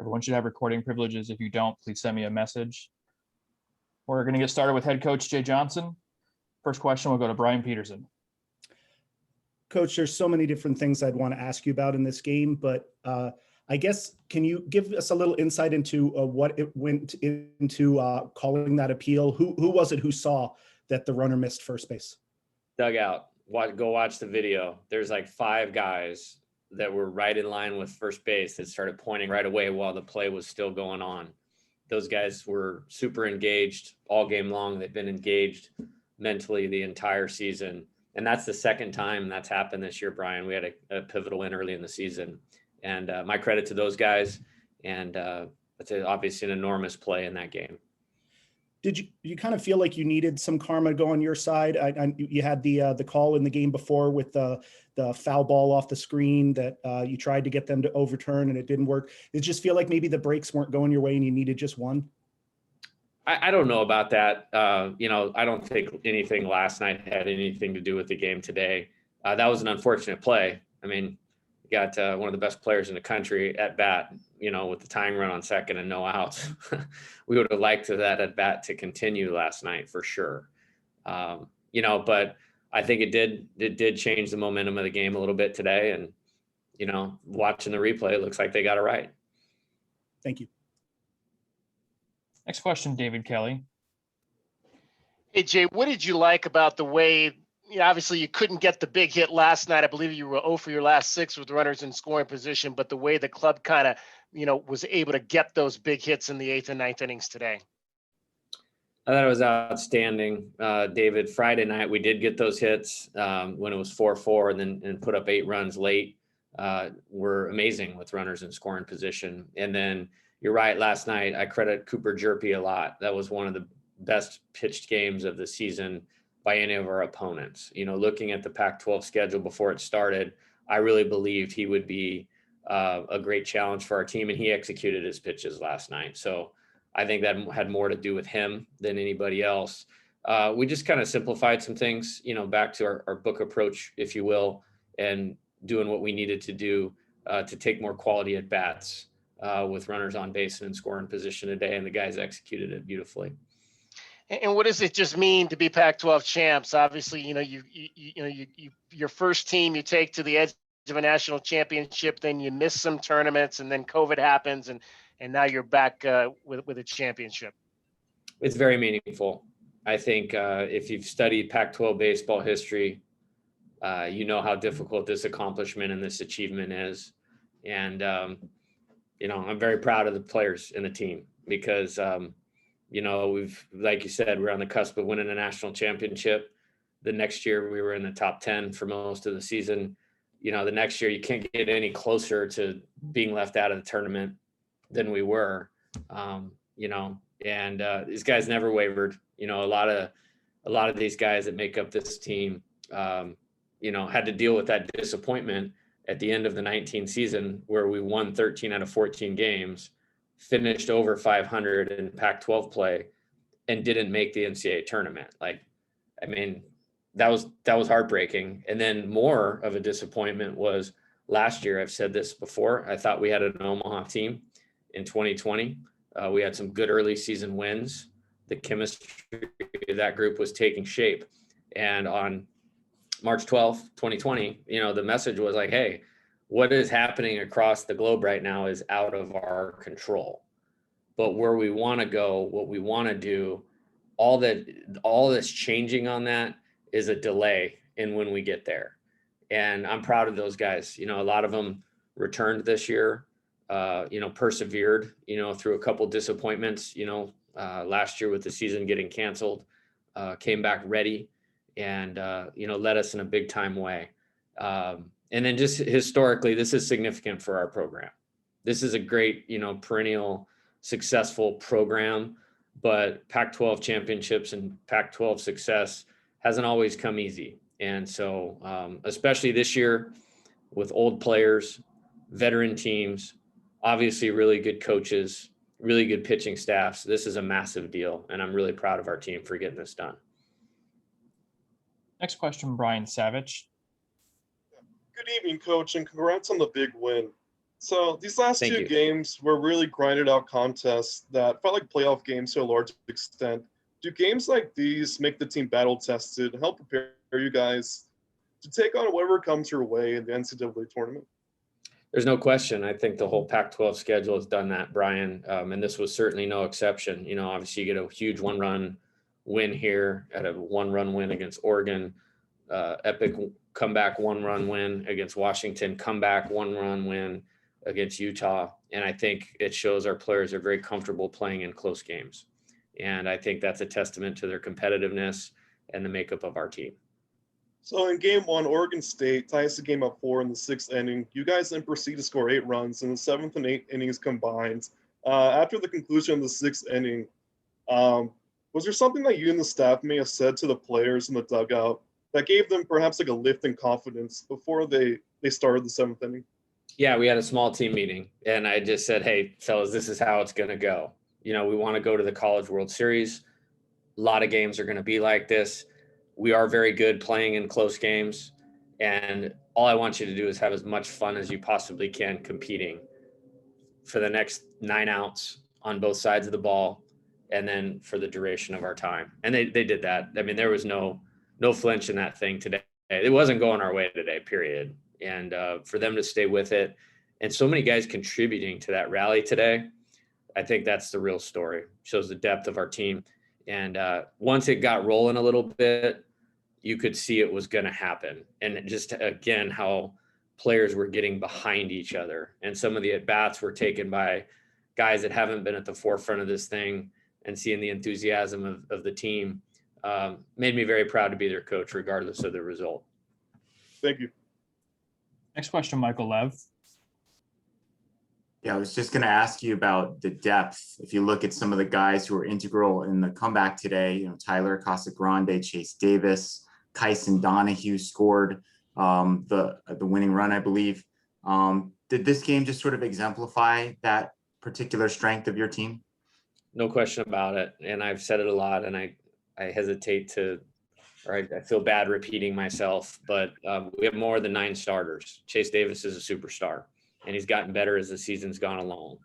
Everyone should have recording privileges. If you don't, please send me a message. We're going to get started with head coach Jay Johnson. First question will go to Brian Peterson. Coach, there's so many different things I'd want to ask you about in this game, but I guess, can you give us a little insight into what it went into calling that appeal? Who was it who saw that the runner missed first base? Dugout. Go watch the video. There's like 5 guys that were right in line with first base that started pointing right away while the play was still going on. Those guys were super engaged all game long. They've been engaged mentally the entire season. And that's the second time that's happened this year, Brian. We had a pivotal win early in the season. And my credit to those guys. And it's obviously an enormous play in that game. Did you kind of feel like you needed some karma to go on your side? You had the call in the game before with the foul ball off the screen that you tried to get them to overturn and it didn't work. Did it just feel like maybe the breaks weren't going your way and you needed just one? I don't know about that. I don't think anything last night had anything to do with the game today. That was an unfortunate play. I mean, you got one of the best players in the country at bat, with the tying run on second and no outs. We would have liked that at bat to continue last night for sure. But I think it did change the momentum of the game a little bit today. And, watching the replay, it looks like they got it right. Thank you. Next question, David Kelly. Hey, Jay, what did you like about the way, obviously you couldn't get the big hit last night. I believe you were 0 for your last 6 with runners in scoring position, but the way the club kind of, was able to get those big hits in the 8th and 9th innings today. I thought it was outstanding, David. Friday night, we did get those hits when it was 4-4 and put up 8 runs late. Were amazing with runners in scoring position. And then you're right, last night, I credit Cooper Jerpy a lot. That was one of the best pitched games of the season by any of our opponents. Looking at the Pac-12 schedule before it started, I really believed he would be a great challenge for our team, and he executed his pitches last night. So I think that had more to do with him than anybody else. We just kind of simplified some things, back to our book approach, if you will, and doing what we needed to do to take more quality at bats with runners on base and in scoring position today, and the guys executed it beautifully. And what does it just mean to be Pac-12 champs? Obviously, your first team you take to the edge of a national championship, then you miss some tournaments, and then COVID happens, and now you're back with a championship. It's very meaningful. I think if you've studied Pac-12 baseball history, you know how difficult this accomplishment and this achievement is. And, I'm very proud of the players in the team because, we've, like you said, we're on the cusp of winning a national championship. The next year we were in the top 10 for most of the season. The next year you can't get any closer to being left out of the tournament than we were, and these guys never wavered. A lot of these guys that make up this team, had to deal with that disappointment at the end of the 19 season where we won 13 out of 14 games, finished over 500 in Pac-12 play, and didn't make the NCAA tournament. That was heartbreaking. And then more of a disappointment was last year. I've said this before. I thought we had an Omaha team in 2020. We had some good early season wins. The chemistry of that group was taking shape. And on March 12th, 2020, the message was like, hey, what is happening across the globe right now is out of our control. But where we want to go, what we want to do, all that's changing on that is a delay in when we get there. And I'm proud of those guys. A lot of them returned this year, persevered, through a couple disappointments, last year with the season getting canceled, came back ready and, led us in a big time way. And then just historically, this is significant for our program. This is a great, perennial successful program, but Pac-12 championships and Pac-12 success hasn't always come easy. And so, especially this year with old players, veteran teams, obviously really good coaches, really good pitching staffs, this is a massive deal. And I'm really proud of our team for getting this done. Next question, Brian Savage. Good evening, Coach, and congrats on the big win. So these last Thank two you. games were really grinded out contests that felt like playoff games to a large extent. Do games like these make the team battle tested and help prepare you guys to take on whatever comes your way in the NCAA tournament? There's no question. I think the whole Pac-12 schedule has done that, Brian, and this was certainly no exception. Obviously you get a huge one-run win here at a one-run win against Oregon, epic comeback one-run win against Washington, comeback one-run win against Utah. And I think it shows our players are very comfortable playing in close games. And I think that's a testament to their competitiveness and the makeup of our team. So in game one, Oregon State ties the game up 4 in the 6th inning. You guys then proceed to score 8 runs in the 7th and 8th innings combined. After the conclusion of the 6th inning, was there something that you and the staff may have said to the players in the dugout that gave them perhaps like a lift in confidence before they started the 7th inning? Yeah, we had a small team meeting and I just said, hey, fellas, this is how it's going to go. We want to go to the College World Series. A lot of games are going to be like this. We are very good playing in close games. And all I want you to do is have as much fun as you possibly can competing for the next 9 outs on both sides of the ball. And then for the duration of our time. And they did that. I mean, there was no flinch in that thing today. It wasn't going our way today, period. And for them to stay with it and so many guys contributing to that rally today, I think that's the real story. Shows the depth of our team. And once it got rolling a little bit, you could see it was going to happen. And just, again, how players were getting behind each other. And some of the at-bats were taken by guys that haven't been at the forefront of this thing, and seeing the enthusiasm of the team made me very proud to be their coach, regardless of the result. Thank you. Next question, Michael Lev. Yeah, I was just going to ask you about the depth. If you look at some of the guys who were integral in the comeback today, Tyler Casagrande, Chase Davis, Kyson Donahue scored the winning run, I believe. Did this game just sort of exemplify that particular strength of your team? No question about it. And I've said it a lot, and I hesitate to, or I feel bad repeating myself, but we have more than 9 starters. Chase Davis is a superstar, and he's gotten better as the season's gone along,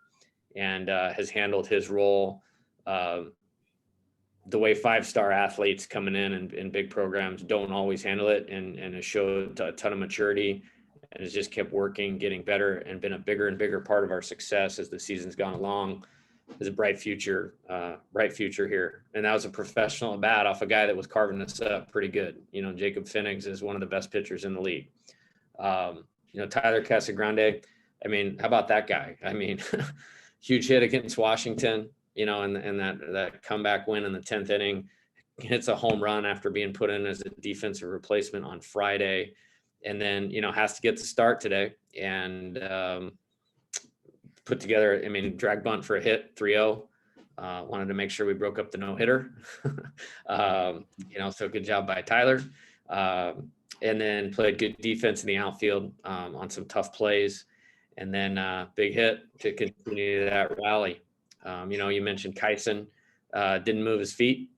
and has handled his role the way 5-star athletes coming in big programs don't always handle it, and has showed a ton of maturity and has just kept working, getting better, and been a bigger and bigger part of our success as the season's gone along. There's a bright future here. And that was a professional at bat off a guy that was carving this up pretty good. Jacob Finnigs is one of the best pitchers in the league. Tyler Casagrande, I mean, how about that guy? I mean, huge hit against Washington, and that comeback win in the 10th inning, hits a home run after being put in as a defensive replacement on Friday. And then, has to get the start today and put together, drag bunt for a hit, 3-0. Wanted to make sure we broke up the no-hitter. So good job by Tyler. And then played good defense in the outfield on some tough plays. And then big hit to continue that rally. You mentioned Kyson didn't move his feet.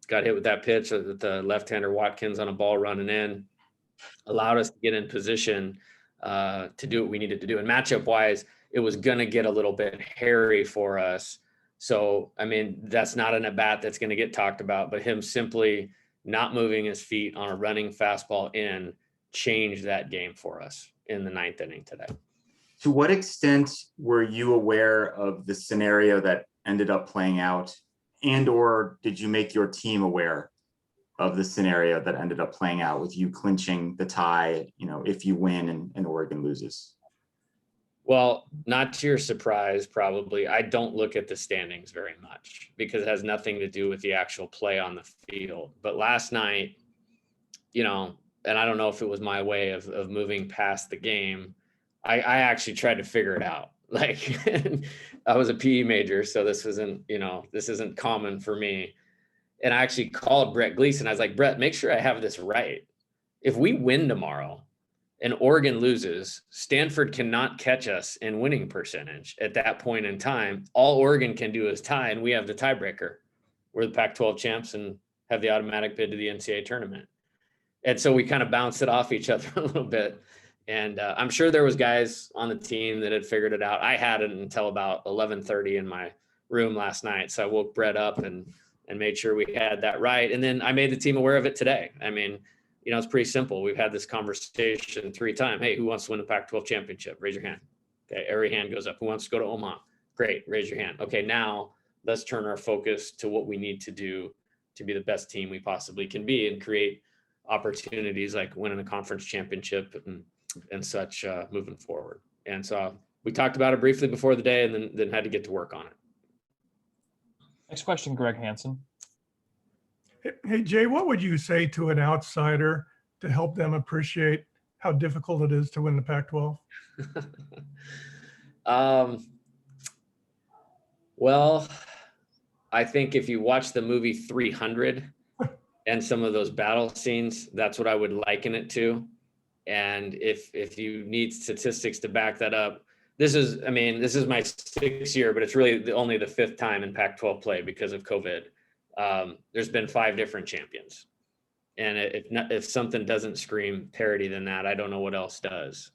Got hit with that pitch with the left-hander Watkins on a ball running in. Allowed us to get in position to do what we needed to do. And matchup-wise, it was going to get a little bit hairy for us. So, that's not an at-bat that's going to get talked about, but him simply not moving his feet on a running fastball in changed that game for us in the 9th inning today. To what extent were you aware of the scenario that ended up playing out, and or did you make your team aware of the scenario that ended up playing out with you clinching the tie, if you win and Oregon loses? Well, not to your surprise, probably, I don't look at the standings very much because it has nothing to do with the actual play on the field. But last night, and I don't know if it was my way of moving past the game, I actually tried to figure it out. Like I was a PE major, so this isn't common for me. And I actually called Brett Gleason. I was like, Brett, make sure I have this right. If we win tomorrow and Oregon loses, Stanford cannot catch us in winning percentage at that point in time. All Oregon can do is tie, and we have the tiebreaker. We're the Pac-12 champs and have the automatic bid to the NCAA tournament. And so we kind of bounced it off each other a little bit. And I'm sure there was guys on the team that had figured it out. I hadn't until about 11:30 in my room last night. So I woke Brett up and made sure we had that right. And then I made the team aware of it today. I mean, it's pretty simple. We've had this conversation 3 times. Hey, who wants to win the Pac-12 championship? Raise your hand. Okay, every hand goes up. Who wants to go to Omaha? Great, raise your hand. Okay, now let's turn our focus to what we need to do to be the best team we possibly can be and create opportunities like winning a conference championship and such moving forward. And so we talked about it briefly before the day and then had to get to work on it. Next question, Greg Hansen. Hey, Jay, what would you say to an outsider to help them appreciate how difficult it is to win the Pac-12? Well, I think if you watch the movie 300 and some of those battle scenes, that's what I would liken it to. And if you need statistics to back that up, this is my 6th year, but it's really only the 5th time in Pac-12 play because of COVID. There's been 5 different champions. And if something doesn't scream parity than that, I don't know what else does.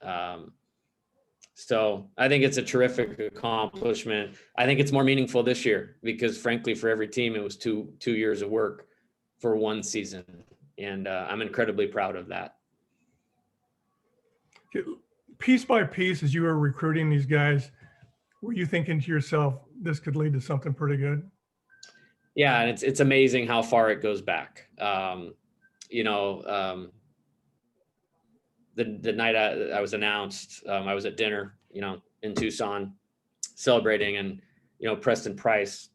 So I think it's a terrific accomplishment. I think it's more meaningful this year because frankly, for every team, it was two years of work for one season. And I'm incredibly proud of that. Piece by piece, as you were recruiting these guys, were you thinking to yourself, this could lead to something pretty good? Yeah, and it's amazing how far it goes back. The night I was announced, I was at dinner, in Tucson celebrating, and, Preston Price,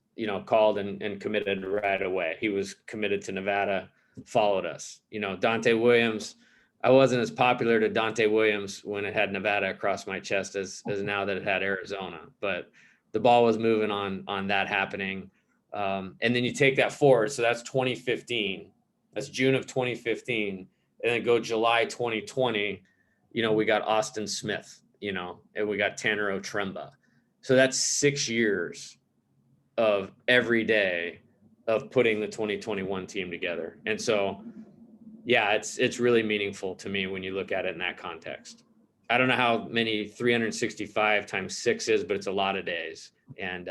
called and committed right away. He was committed to Nevada, followed us. Dante Williams, I wasn't as popular to Dante Williams when it had Nevada across my chest as now that it had Arizona, but the ball was moving on that happening. And then you take that forward. So that's 2015. That's June of 2015. And then go July 2020, we got Austin Smith, and we got Tanner Otremba. So that's 6 years of every day of putting the 2021 team together. And so, yeah, it's really meaningful to me when you look at it in that context. I don't know how many 365 times 6 is, but it's a lot of days. And,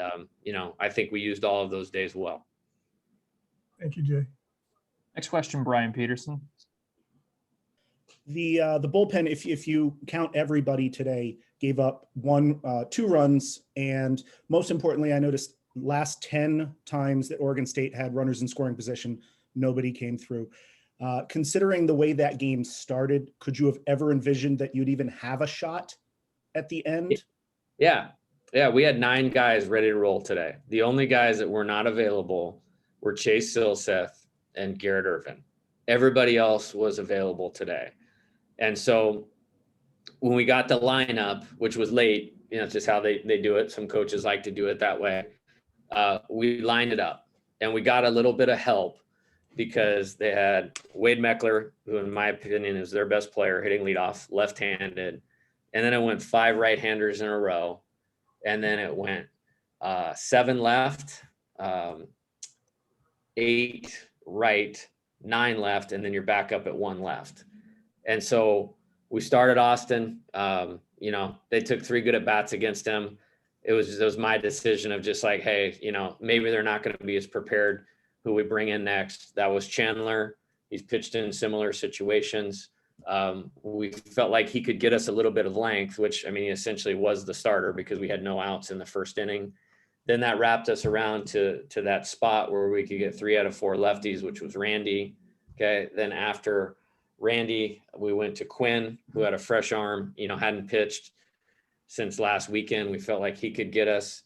I think we used all of those days well. Thank you, Jay. Next question, Brian Peterson. The bullpen, if you count everybody today, gave up 2 runs, and most importantly, I noticed last 10 times that Oregon State had runners in scoring position, nobody came through. Considering the way that game started, could you have ever envisioned that you'd even have a shot at the end? Yeah, we had 9 guys ready to roll today. The only guys that were not available were Chase Silseth and Garrett Irvin. Everybody else was available today. And so when we got the lineup, which was late, it's just how they do it. Some coaches like to do it that way. We lined it up and we got a little bit of help because they had Wade Meckler, who in my opinion is their best player, hitting leadoff, left-handed. And then it went 5 right-handers in a row. And then it went 7 left, 8 right, 9 left, and then you're back up at 1 left. And so we started Austin. They took 3 good at-bats against him. It was my decision of just like, hey, maybe they're not going to be as prepared who we bring in next. That was Chandler. He's pitched in similar situations. We felt like he could get us a little bit of length, which, he essentially was the starter because we had no outs in the first inning. Then that wrapped us around to that spot where we could get 3 out of 4 lefties, which was Randy. Okay. Then after Randy, we went to Quinn, who had a fresh arm, hadn't pitched since last weekend. We felt like he could get us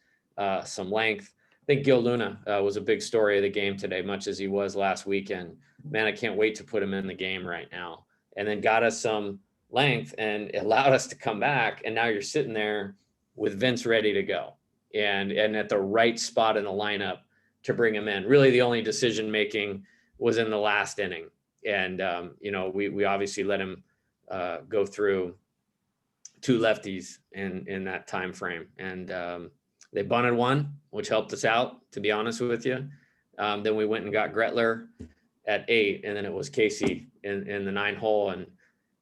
some length. I think Gil Luna was a big story of the game today, much as he was last weekend. Man, I can't wait to put him in the game right now. And then got us some length and it allowed us to come back. And now you're sitting there with Vince ready to go and at the right spot in the lineup to bring him in. Really, the only decision-making was in the last inning. And, we obviously let him go through 2 lefties in that time frame. And they bunted 1, which helped us out, to be honest with you. Then we went and got Gretler at 8, and then it was Casey in the 9 hole. And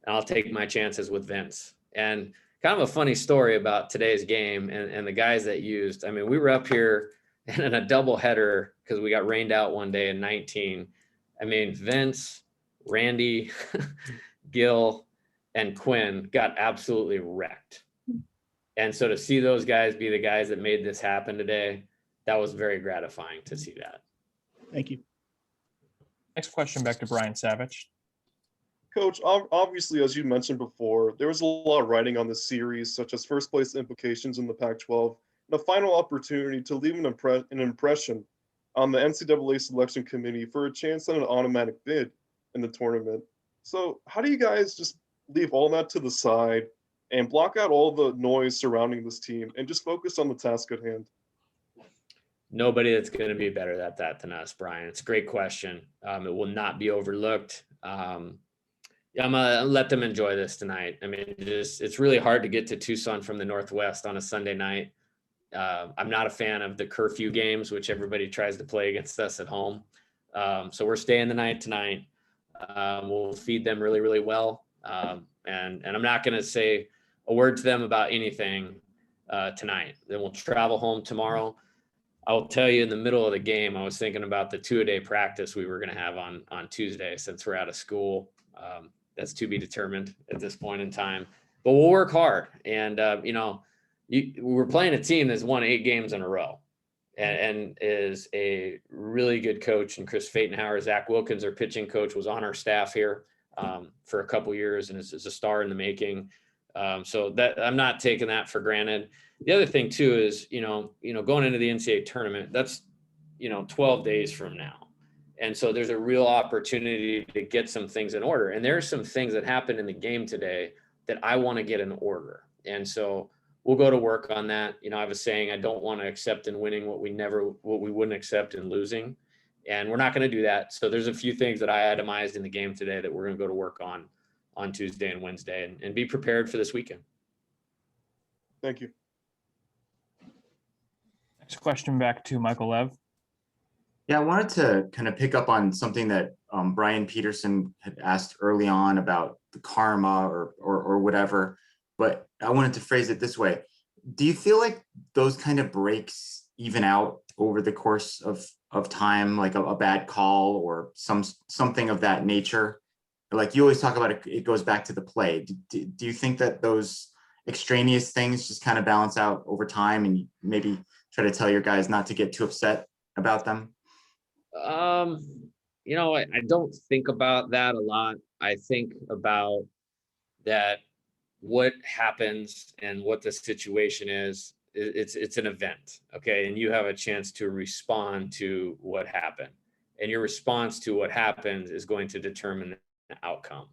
and I'll take my chances with Vince. And kind of a funny story about today's game and the guys that used. I mean, we were up here in a double header because we got rained out one day in 19. I mean, Vince, Randy, Gil, and Quinn got absolutely wrecked. And so to see those guys be the guys that made this happen today, that was very gratifying to see that. Thank you. Next question back to Brian Savage. Coach, obviously, as you mentioned before, there was a lot of writing on this series, such as first place implications in the Pac-12, and a final opportunity to leave an impression on the NCAA selection committee for a chance at an automatic bid in the tournament. So how do you guys just leave all that to the side and block out all the noise surrounding this team and just focus on the task at hand? Nobody that's going to be better at that than us, Brian. It's a great question. It will not be overlooked. I'm gonna let them enjoy this tonight. I mean, it's really hard to get to Tucson from the Northwest on a Sunday night. I'm not a fan of the curfew games, which everybody tries to play against us at home. So we're staying the night tonight. We'll feed them really, really well. And I'm not going to say a word to them about anything tonight. Then we'll travel home tomorrow. I will tell you, in the middle of the game, I was thinking about the 2-a-day practice we were going to have on Tuesday since we're out of school. That's to be determined at this point in time, but we'll work hard. And, we're playing a team that's won 8 games in a row and is a really good coach. And Chris Fatenhauer, Zach Wilkins, our pitching coach, was on our staff here for a couple years and is a star in the making. So that I'm not taking that for granted. The other thing too is, going into the NCAA tournament, that's, 12 days from now. And so there's a real opportunity to get some things in order. And there are some things that happened in the game today that I want to get in order. And so we'll go to work on that. I have a saying, I don't want to accept in winning what we wouldn't accept in losing. And we're not going to do that. So there's a few things that I itemized in the game today that we're going to go to work on Tuesday and Wednesday and be prepared for this weekend. Thank you. Next question back to Michael Lev. Yeah, I wanted to kind of pick up on something that Brian Peterson had asked early on about the karma or whatever, but I wanted to phrase it this way. Do you feel like those kind of breaks even out over the course of time, like a bad call or something of that nature? Like you always talk about it goes back to the play. Do you think that those extraneous things just kind of balance out over time and you maybe try to tell your guys not to get too upset about them? I don't think about that a lot. I think about that what happens and what the situation is. It's an event, okay? And you have a chance to respond to what happened. And your response to what happened is going to determine the outcome.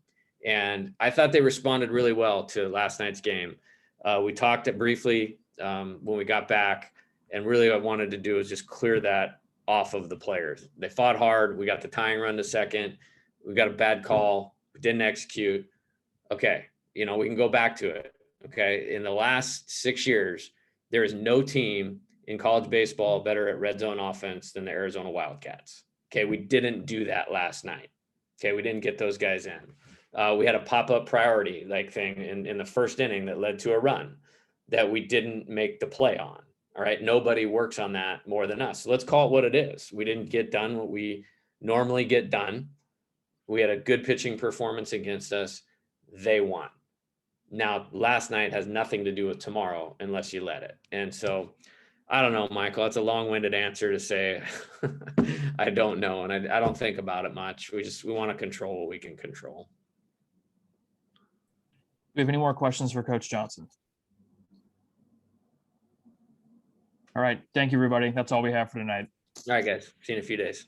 And I thought they responded really well to last night's game. We talked briefly when we got back, and really what I wanted to do is just clear that off of the players. They fought hard. We got the tying run to second. We got a bad call. We didn't execute. Okay. We can go back to it. Okay. In the last 6 years, there is no team in college baseball better at red zone offense than the Arizona Wildcats. Okay. We didn't do that last night. Okay. We didn't get those guys in. We had a pop-up priority thing in the first inning that led to a run that we didn't make the play on. All right. Nobody works on that more than us. So let's call it what it is. We didn't get done what we normally get done. We had a good pitching performance against us. They won. Now, last night has nothing to do with tomorrow unless you let it. And so I don't know, Michael, that's a long-winded answer to say, I don't know. And I don't think about it much. We want to control what we can control. Do we have any more questions for Coach Johnson? All right. Thank you, everybody. That's all we have for tonight. All right, guys. See you in a few days.